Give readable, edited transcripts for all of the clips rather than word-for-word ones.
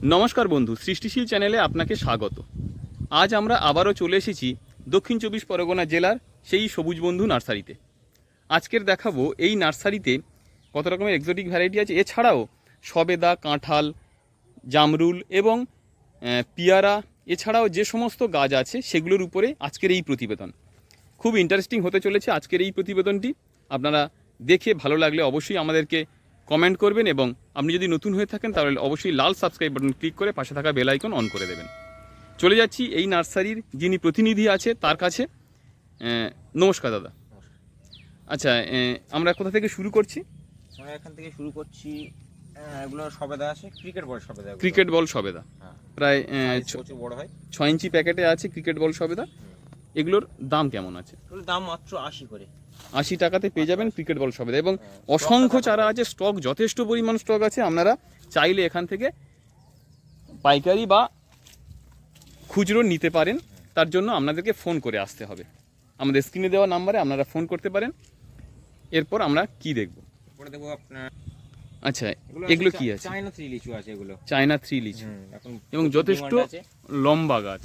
নমস্কার বন্ধু, সৃষ্টিশীল চ্যানেলে আপনাকে স্বাগত। আজ আমরা আবারও চলে এসেছি দক্ষিণ চব্বিশ পরগনা জেলার সেই সবুজ বন্ধু নার্সারিতে। আজকের দেখাবো এই নার্সারিতে কত রকমের এক্সোটিক ভ্যারাইটি আছে, এছাড়াও সবেদা, কাঁঠাল, জামরুল এবং পিয়ারা, এছাড়াও যে সমস্ত গাছ আছে সেগুলোর উপরে আজকের এই প্রতিবেদন। খুব ইন্টারেস্টিং হতে চলেছে আজকের এই প্রতিবেদনটি। আপনারা দেখে ভালো লাগলে অবশ্যই আমাদেরকে কমেন্ট করবেন এবং আপনি যদি নতুন হয়ে থাকেন তাহলে অবশ্যই লাল সাবস্ক্রাইব বাটন ক্লিক করে পাশে থাকা বেল আইকন অন করে দেবেন। চলে যাচ্ছি এই নার্সারির যিনি প্রতিনিধি আছে তার কাছে। নমস্কার দাদা। আচ্ছা, আমরা কোথা থেকে শুরু করছি? আমরা এখান থেকে শুরু করছি। এগুলো সবেদা আছে, ক্রিকেট বল সবেদা। ক্রিকেট বল সবেদা প্রায় প্রচুর বড় হয়, 6 ইঞ্চি প্যাকেটে আছে ক্রিকেট বল সবেদা। এগুলোর দাম কেমন আছে? এগুলোর দাম মাত্র 80 করে। 80 টাকাতে পেয়ে যাবেন ক্রিকেট বল সবেদা এবং অসংখ্য চারা আছে, স্টক যথেষ্ট পরিমাণ স্টক আছে। আপনারা চাইলে এখান থেকে পাইকারি বা খুচরো নিতে পারেন। তার জন্য আপনাদেরকে ফোন করে আসতে হবে। আমাদের স্ক্রিনে দেওয়া নাম্বারে আপনারা ফোন করতে পারেন। এরপর আমরা কি দেখব? পরে দেখো আপনার। আচ্ছা, এগুলো কি আছে? চায়না 3 লিচু আছে এগুলো। চায়না 3 লিচু এখন এবং যথেষ্ট লম্বা গাছ।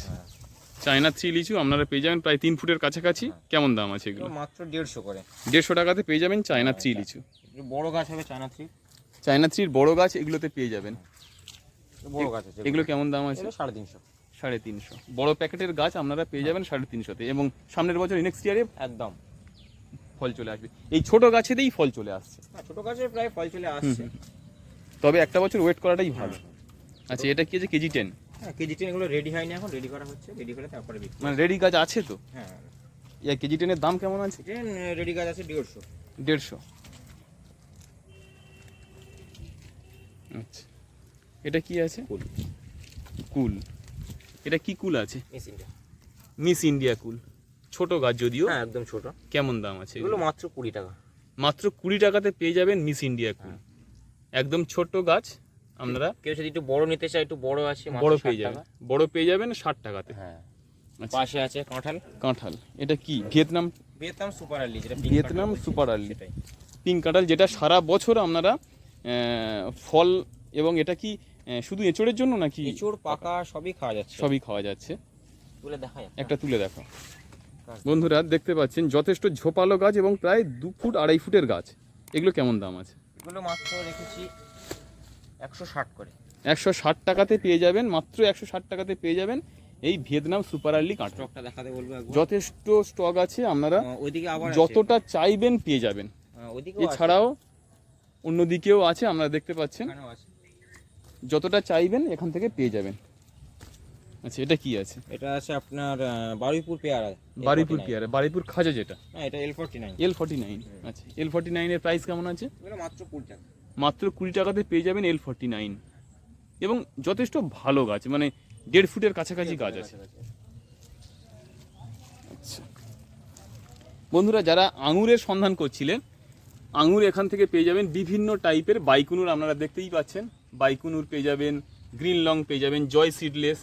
চায়না 3 লিচু আপনারা পেয়ে যাবেন প্রায় 3 ফুটের কাছাকাছি। কেমন দাম আছে এগুলো? মাত্র 150 করে। 150 টাকাতে পেয়ে যাবেন চায়না 3 লিচু। বড় গাছ হবে চায়না 3। চায়না 3 বড় গাছ এগুলোতে পেয়ে যাবেন। বড় গাছ আছে এগুলো কেমন দাম আছে? 350। 350। বড় প্যাকেটের গাছ আপনারা পেয়ে যাবেন 350-তে এবং সামনের বছর নেক্সট ইয়ারে একদম ফল চলে আসবে। এই ছোট গাছেতেই ফল চলে আসছে। ছোট গাছে প্রায় ফল চলে আসছে, তবে একটা বছর ওয়েট করাটাই ভালো। আচ্ছা, এটা কি আছে? কেজি 10। হ্যাঁ, কেজি 10 এগুলো রেডি হয়নি, এখন রেডি করা হচ্ছে। রেডি করে তারপরে বিক্রি। মানে রেডি গাছ আছে তো? হ্যাঁ, এই কেজি 10 এর দাম কেমন আছে? রেডি গাছ আছে 150। 150। আচ্ছা, এটা কি আছে? কুল। এটা কি কুল আছে? Miss India. মিস ইন্ডিয়া কুল। ছোট গাছ যদিও। হ্যাঁ, একদম ছোট। কেমন দাম আছে এগুলো? মাত্র 20 টাকা। মাত্র 20 টাকাতে পেয়ে যাবেন মিস ইন্ডিয়া কুল। একদম ছোট গাছ। আপনারা কেউ যদি একটু বড় নিতে চায়, একটু বড় আছে, বড় পেয়ে যাবেন। বড় পেয়ে যাবেন 60 টাকাতে। হ্যাঁ, পাশে আছে কাঁঠাল। কাঁঠাল এটা কি? ভিয়েতনাম সুপার আর্লি, যেটা ভিয়েতনাম সুপার আর্লি পিঙ্ক কাঁঠাল, যেটা সারা বছর আপনারা ফল। এবং এটা কি শুধু এঁচড়ের জন্য নাকি? এঁচড়, পাকা সবই খাওয়া যাচ্ছে। সবই খাওয়া যাচ্ছে। তুলে দেখাই একটা তুলে দেখো। বন্ধুরা দেখতে পাচ্ছেন যথেষ্ট ঝোপালো গাছ এবং প্রায় 2 ফুট 2.5 ফুটের গাছ। এগুলো কেমন দাম আছে? এগুলো মাত্র রেখেছি 160 করে। 160 টাকাতে পেয়ে যাবেন। মাত্র 160 টাকাতে পেয়ে যাবেন এই ভিয়েতনাম সুপার আর্লি কাঁঠাল। স্টকটা দেখাতে বলবো একবার। যথেষ্ট স্টক আছে। আপনারা ওইদিকে আবার যতটা চাইবেন পেয়ে যাবেন। ওইদিকে এছাড়াও অন্যদিকেও আছে, আপনারা দেখতে পাচ্ছেন। যতটা চাইবেন এখান থেকে পেয়ে যাবেন। আচ্ছা, এটা কি আছে? এটা আছে আপনার বারুইপুর পেয়ারা। বারুইপুর পেয়ারা, বারুইপুর খাজা যেটা। হ্যাঁ, এটা L49। L49। আচ্ছা, L49 এর প্রাইস কেমন আছে? এগুলো মাত্র 20 টাকা। মাত্র 20 টাকাতে পেয়ে যাবেন L49 এবং যথেষ্ট ভালো গাছ, মানে 1.5 ফুটের কাছাকাছি গাছ আছে। আচ্ছা বন্ধুরা, যারা আঙুরের সন্ধান করছিলেন, আঙুর এখান থেকে পেয়ে যাবেন বিভিন্ন টাইপের। বাইকুনুর আপনারা দেখতেই পাচ্ছেন, বাইকুনুর পেয়ে যাবেন, গ্রিন লং পেয়ে যাবেন, জয় সিডলেস,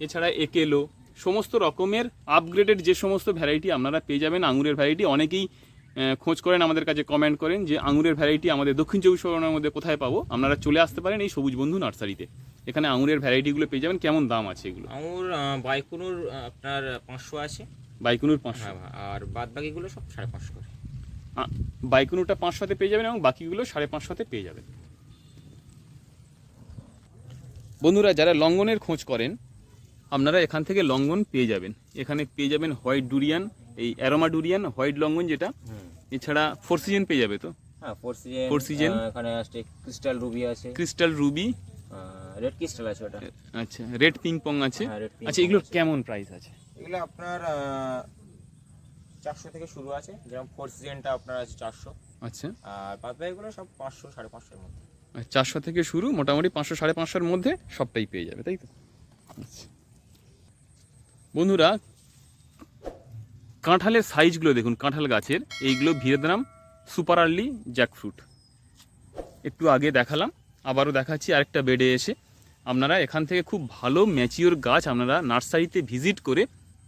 এছাড়া একেলো, সমস্ত রকমের আপগ্রেডেড যে সমস্ত ভ্যারাইটি আপনারা পেয়ে যাবেন। আঙুরের ভ্যারাইটি অনেকেই খোঁজ করেন, আমাদের কাছে কমেন্ট করেন যে আঙুরের ভ্যারাইটি আমাদের দক্ষিণ চব্বিশ পরগনার মধ্যে কোথায় পাবো। আপনারা চলে আসতে পারেন এই সবুজ বন্ধু নার্সারিতে। এখানে আঙুরের ভ্যারাইটিগুলো পেয়ে যাবেন। কেমন দাম আছে এগুলো? আঙুর বাইকুনুর আপনার 500 আছে। বাইকুনুর 500, আর বাদ বাকিগুলো সব 550 করে। বাইকুনুরটা 500-তে পেয়ে যাবেন এবং বাকিগুলো 550-তে পেয়ে যাবেন। বন্ধুরা, যারা লঙ্ঘনের খোঁজ করেন, আপনারা এখান থেকে লঙ্ঘন পেয়ে যাবেন। এখানে পেয়ে যাবেন হোয়াইট ডুরিয়ান, এই অ্যারোমা ডুরিয়ান, হোয়াইট লঙ্ঘন যেটা। এছাড়া 4 সিজন পেয়ে যাবে তো? হ্যাঁ, 4 সিজন। এখানে আছে ক্রিস্টাল রুবি আছে। ক্রিস্টাল রুবি, রেড ক্রিস্টাল আছে ওটা। আচ্ছা, রেড পিং পং আছে। আচ্ছা, এগুলোর কেমন প্রাইস আছে? এগুলো আপনার 400 থেকে শুরু আছে। যেমন 4 সিজনটা আপনার আছে 400। আচ্ছা, আর বাদ বাকিগুলো সব 500 550 এর মধ্যে। 400 থেকে শুরু, মোটামুটি 500 550-এর মধ্যে সবটাই পেয়ে যাবে, তাই তো? আচ্ছা বন্ধুরা, কাঁঠালের সাইজগুলো দেখুন। কাঁঠাল গাছের এইগুলো ভিয়েতনাম সুপার আর্লি জ্যাকফ্রুট। একটু আগে দেখালাম, আবারও দেখাচ্ছি আরেকটা বেডে এসে। আপনারা এখান থেকে খুব ভালো ম্যাচিওর গাছ আপনারা নার্সারিতে ভিজিট করে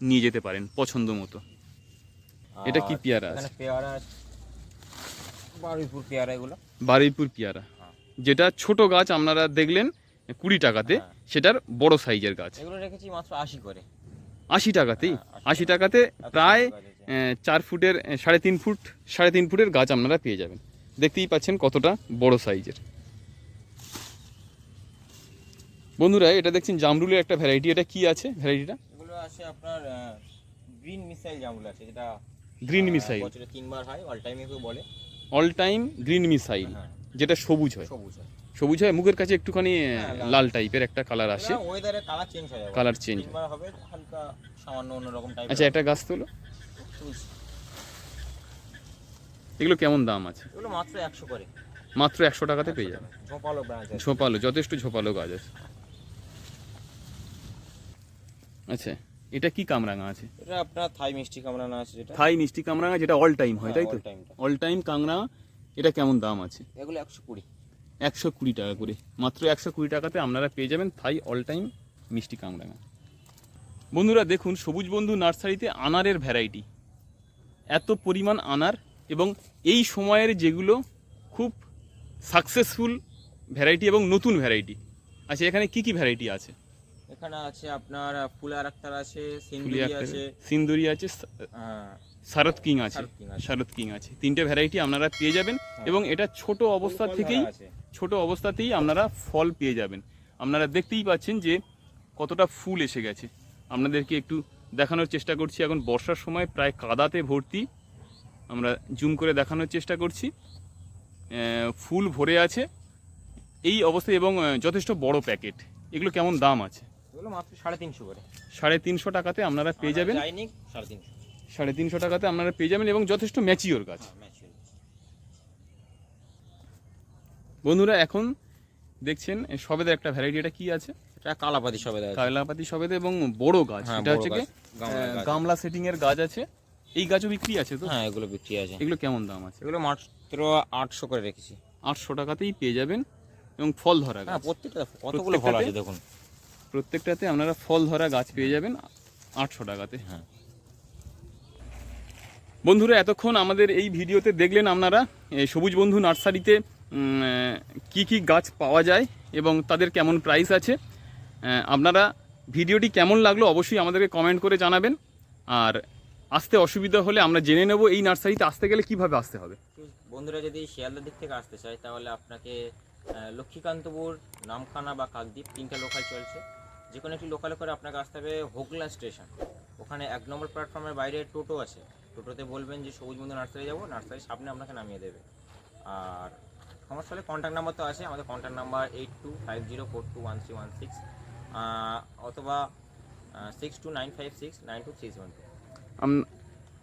নিয়ে যেতে পারেন পছন্দ মতো। এটা কি পেয়ারা আছে? পেয়ারা বারুইপুর পেয়ারা। এগুলো বারুইপুর পেয়ারা, যেটা ছোট গাছ আপনারা দেখলেন 20 টাকাতে, হ্যাঁ। সেটার বড় সাইজের গাছ এগুলো রেখেছি মাত্র 80 করে। 80 টাকাতেই। হ্যাঁ, 80 টাকাতে এত প্রায় সুন্দর গাছ আছে। 4 ফুটের 3.5 ফুটের গাছ আপনারা পেয়ে যাবেন। দেখতেই পাচ্ছেন কতটা বড় সাইজের। বন্ধুরা এটা দেখছেন জামরুলের একটা ভ্যারাইটি, এটা কি আছে ভ্যারাইটিটা? এগুলো আছে আপনার গ্রিন মিসাইল জামরুল আছে, যেটা গ্রিন মিসাইল, বছরে 3 বার হয়, অল টাইম কেউ বলে। অল টাইম গ্রিন মিসাইল, হ্যাঁ, যেটা সবুজ হয়। সবুজ হয়। সবুজ হয়, মুখের কাছে একটুখানি লাল টাইপের একটা কালার আসে। ওয়েদারে কালার চেঞ্জ হয়ে যাবে, কালার চেঞ্জ 3 বার হবে, হালকা সামান্য অন্যরকম টাইপের। আচ্ছা, একটা গাছ তোলো। এগুলো কেমন দাম আছে? এগুলো মাত্র 100 করে। মাত্র 100 টাকাতে পেয়ে যাবেন। ঝোপালো ব্রাঞ্চ আছে। ঝোপালো, যথেষ্ট ঝোপালো গাছ আছে। আচ্ছা, এটা কি কামরাঙা আছে? এটা আপনার থাই মিষ্টি কামরাঙা আছে, যেটা থাই মিষ্টি কামরাঙা, যেটা অল টাইম হয়, তাই তো? all time টা। অল টাইম কামরাঙা, এটা কেমন দাম আছে? এগুলো 120। 120 টাকা করে, মাত্র 120 টাকাতে আপনারা পেয়ে যাবেন থাই অল টাইম মিষ্টি কামরাঙা। বন্ধুরা দেখুন, সবুজ বন্ধু নার্সারিতে আনারের ভ্যারাইটি, এত পরিমাণ আনার, এবং এই সময়ের যেগুলো খুব সাকসেসফুল ভ্যারাইটি এবং নতুন ভ্যারাইটি। আচ্ছা, এখানে কি কি ভ্যারাইটি আছে? এখানে আছে আপনার ফুলার আক্তার আছে, ফুলি সিন্দুরি একটা আছে, সিন্দুরি আছে, শারদ কিং আছে। শারদ কিং আছে। শারদ কিং আছে, 3টে ভ্যারাইটি আপনারা পেয়ে যাবেন। এবং এটা ছোট অবস্থা ফুল থেকেই, ধরা আছে। ছোট অবস্থাতেই আপনারা ফল পেয়ে যাবেন। আপনারা দেখতেই পাচ্ছেন যে কতটা ফুল এসে গেছে। আপনাদেরকে একটু দেখানোর চেষ্টা করছি, এখন বর্ষার সময় প্রায় কাদাতে ভর্তি, আমরা জুম করে দেখানোর চেষ্টা করছি। ফুল ভরে আছে এই অবস্থায়, এবং যথেষ্ট বড় প্যাকেট। এগুলো কেমন দাম আছে? এগুলো মাত্র 350 করে। 350 টাকাতে আপনারা পেয়ে যাবেন। যায়নি 350। 350 টাকাতে আপনারা পেয়ে যাবেন, এবং যথেষ্ট ম্যাচিওর গাছ। বন্ধুরা এখন দেখছেন সবেদের একটা ভ্যারাইটি, এটা কি আছে? এটা কালাপাতি সবেদা আছে। কালাপাতি সবেদা, এবং বড় গাছ, হ্যাঁ, এটা বড় হচ্ছে কি গাছ, গামলা গাছ। গামলা সেটিং এর গাছ আছে। এই গাছও বিক্রি আছে তো? হ্যাঁ, এগুলো বিক্রি আছে। এগুলো কেমন দাম আছে? এগুলো মাত্র 800 করে রেখেছি। 800 টাকাতেই পেয়ে যাবেন, এবং ফল ধরা হ্যাঁ, গাছ। প্রত্যেকটা কতগুলো ফল আছে দেখুন। প্রত্যেকটাতে আপনারা ফল ধরা গাছ পেয়ে যাবেন 800 টাকাতে। হ্যাঁ। বন্ধুরা এতক্ষণ আমাদের এই ভিডিওতে দেখলেন আপনারা সবুজ বন্ধু নার্সারিতে কি কি গাছ পাওয়া যায় এবং তাদের কেমন প্রাইস আছে। আপনারা ভিডিওটি কেমন লাগলো অবশ্যই আমাদেরকে কমেন্ট করে জানাবেন। আর আসতে অসুবিধা হলে আমরা জেনে নেব এই নার্সারিতে আসতে গেলে কিভাবে আসতে হবে। বন্ধুরা যদি শিয়ালদার দিক থেকে আসতে চায়, তাহলে আপনাকে লক্ষ্মীকান্তপুর, নামখানা বা কাকদ্বীপ 3টা লোকাল চলছে। যে কোনো একটি লোকালে করে আপনাকে আসতে হবে হোগলা স্টেশন। ওখানে 1 নম্বর প্ল্যাটফর্মের বাইরে টোটো আছে। টোটোতে বলবেন যে সবুজ বন্ধু নার্সারি যাবো, নার্সারির সামনে আপনাকে নামিয়ে দেবে। আর সমস্যা হলে কন্ট্যাক্ট নাম্বার তো আছে, আমাদের কন্ট্যাক্ট নাম্বার 8250421316, অথবা 6295692312।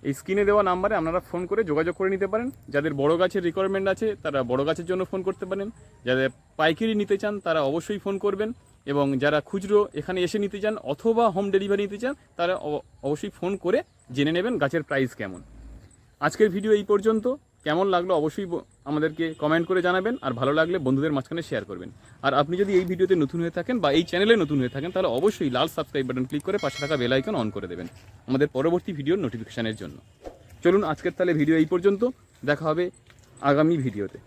এই স্ক্রিনে দেওয়া নাম্বারে আপনারা ফোন করে যোগাযোগ করে নিতে পারেন। যাদের বড় গাছের রিকোয়ারমেন্ট আছে তারা বড় গাছের জন্য ফোন করতে পারেন। যাদের পাইকারি নিতে চান তারা অবশ্যই ফোন করবেন, এবং যারা খুচরো এখানে এসে নিতে চান অথবা হোম ডেলিভারি নিতে চান তারা অবশ্যই ফোন করে জেনে নেবেন গাছের প্রাইস কেমন। আজকের ভিডিও এই পর্যন্ত। কেমন লাগলো অবশ্যই আমাদেরকে কমেন্ট করে জানাবেন, আর ভালো লাগলে বন্ধুদের মাঝখানে শেয়ার করবেন। আর আপনি যদি এই ভিডিওতে নতুন হয়ে থাকেন বা এই চ্যানেলে নতুন হয়ে থাকেন, তাহলে অবশ্যই লাল সাবস্ক্রাইব বাটন ক্লিক করে পাশে থাকা বেল আইকন অন করে দেবেন আমাদের পরবর্তী ভিডিওর নোটিফিকেশনের জন্য। চলুন আজকের তাহলে ভিডিও এই পর্যন্ত, দেখা হবে আগামী ভিডিওতে।